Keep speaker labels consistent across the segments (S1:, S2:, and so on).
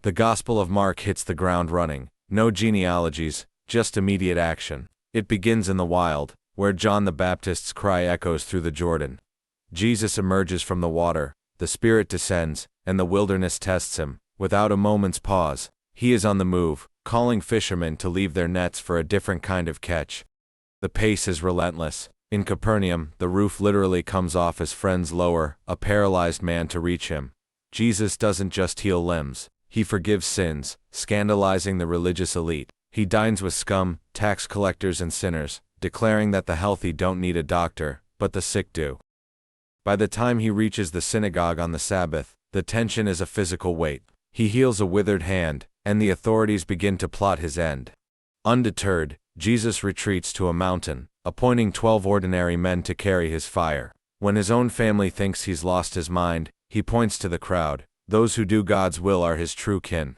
S1: The Gospel of Mark hits the ground running. No genealogies, just immediate action. It begins in the wild, where John the Baptist's cry echoes through the Jordan. Jesus emerges from the water, the Spirit descends, and the wilderness tests him. Without a moment's pause, he is on the move, calling fishermen to leave their nets for a different kind of catch. The pace is relentless. In Capernaum, the roof literally comes off as friends lower a paralyzed man to reach him. Jesus doesn't just heal limbs, he forgives sins, scandalizing the religious elite. He dines with scum, tax collectors and sinners, declaring that the healthy don't need a doctor, but the sick do. By the time he reaches the synagogue on the Sabbath, the tension is a physical weight. He heals a withered hand, and the authorities begin to plot his end. Undeterred, Jesus retreats to a mountain, appointing 12 ordinary men to carry his fire. When his own family thinks he's lost his mind, he points to the crowd. Those who do God's will are his true kin.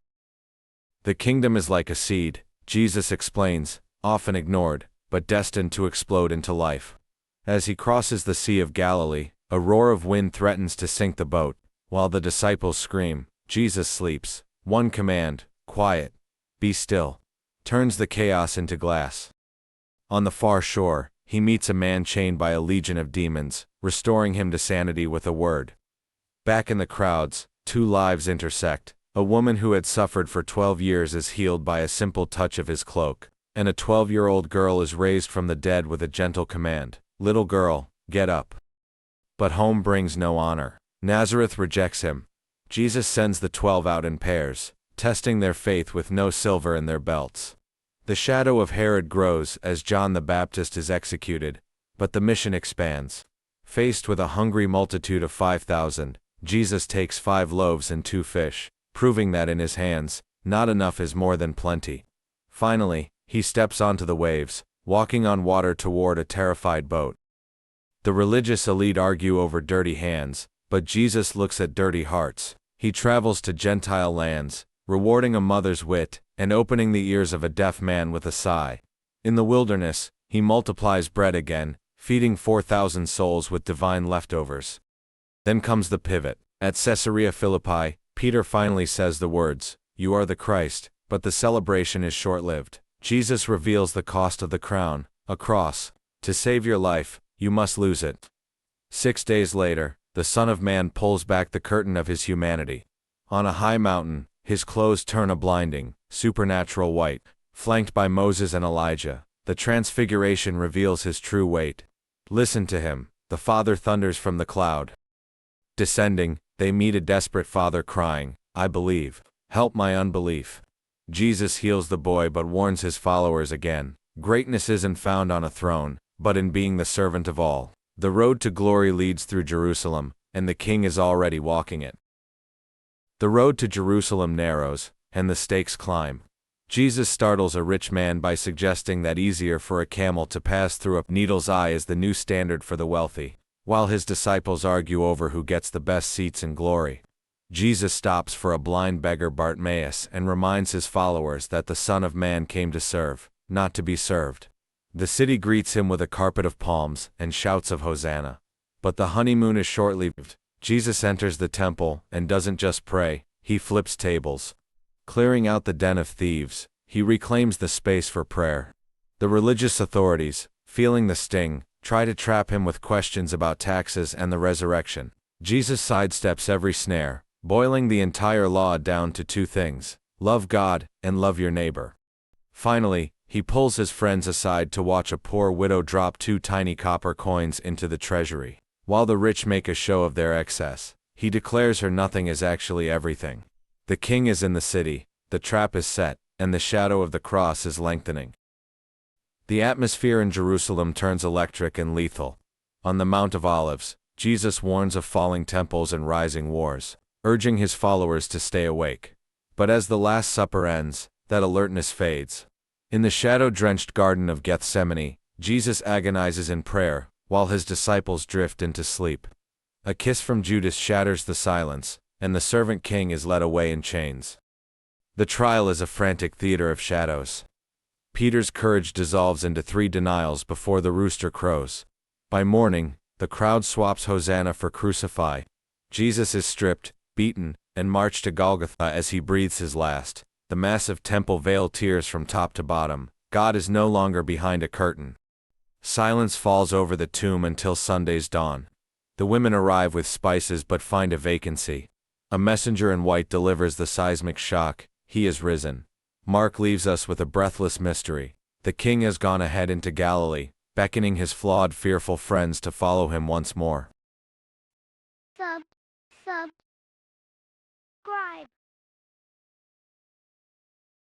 S1: The kingdom is like a seed, Jesus explains, often ignored, but destined to explode into life. As he crosses the Sea of Galilee, a roar of wind threatens to sink the boat. While the disciples scream, Jesus sleeps. One command, quiet, be still, turns the chaos into glass. On the far shore, he meets a man chained by a legion of demons, restoring him to sanity with a word. Back in the crowds, two lives intersect. A woman who had suffered for 12 years is healed by a simple touch of his cloak, and a 12-year-old girl is raised from the dead with a gentle command, "Little girl, get up." But home brings no honor. Nazareth rejects him. Jesus sends the 12 out in pairs, testing their faith with no silver in their belts. The shadow of Herod grows as John the Baptist is executed, but the mission expands. Faced with a hungry multitude of 5,000, Jesus takes 5 loaves and 2 fish, proving that in his hands, not enough is more than plenty. Finally, he steps onto the waves, walking on water toward a terrified boat. The religious elite argue over dirty hands, but Jesus looks at dirty hearts. He travels to Gentile lands, rewarding a mother's wit, and opening the ears of a deaf man with a sigh. In the wilderness, he multiplies bread again, feeding 4,000 souls with divine leftovers. Then comes the pivot. At Caesarea Philippi, Peter finally says the words, "You are the Christ," but the celebration is short-lived. Jesus reveals the cost of the crown, a cross. To save your life, you must lose it. 6 days later, the Son of Man pulls back the curtain of his humanity. On a high mountain, his clothes turn a blinding, supernatural white. Flanked by Moses and Elijah, the transfiguration reveals his true weight. Listen to him, the Father thunders from the cloud. Descending, they meet a desperate father crying, "I believe, help my unbelief." Jesus heals the boy but warns his followers again. Greatness isn't found on a throne, but in being the servant of all. The road to glory leads through Jerusalem, and the king is already walking it. The road to Jerusalem narrows, and the stakes climb. Jesus startles a rich man by suggesting that easier for a camel to pass through a needle's eye is the new standard for the wealthy. While his disciples argue over who gets the best seats in glory, Jesus stops for a blind beggar Bartimaeus and reminds his followers that the Son of Man came to serve, not to be served. The city greets him with a carpet of palms and shouts of Hosanna. But the honeymoon is short-lived. Jesus enters the temple and doesn't just pray, he flips tables. Clearing out the den of thieves, he reclaims the space for prayer. The religious authorities, feeling the sting, try to trap him with questions about taxes and the resurrection. Jesus sidesteps every snare, boiling the entire law down to 2 things: love God and love your neighbor. Finally, he pulls his friends aside to watch a poor widow drop 2 tiny copper coins into the treasury. While the rich make a show of their excess, he declares her nothing is actually everything. The king is in the city, the trap is set, and the shadow of the cross is lengthening. The atmosphere in Jerusalem turns electric and lethal. On the Mount of Olives, Jesus warns of falling temples and rising wars, urging his followers to stay awake. But as the Last Supper ends, that alertness fades. In the shadow-drenched Garden of Gethsemane, Jesus agonizes in prayer, while his disciples drift into sleep. A kiss from Judas shatters the silence, and the servant king is led away in chains. The trial is a frantic theater of shadows. Peter's courage dissolves into 3 denials before the rooster crows. By morning, the crowd swaps Hosanna for crucify. Jesus is stripped, beaten, and march to Golgotha as he breathes his last. The massive temple veil tears from top to bottom. God is no longer behind a curtain. Silence falls over the tomb until Sunday's dawn. The women arrive with spices but find a vacancy. A messenger in white delivers the seismic shock: he is risen. Mark leaves us with a breathless mystery. The king has gone ahead into Galilee, beckoning his flawed, fearful friends to follow him once more.
S2: Subscribe.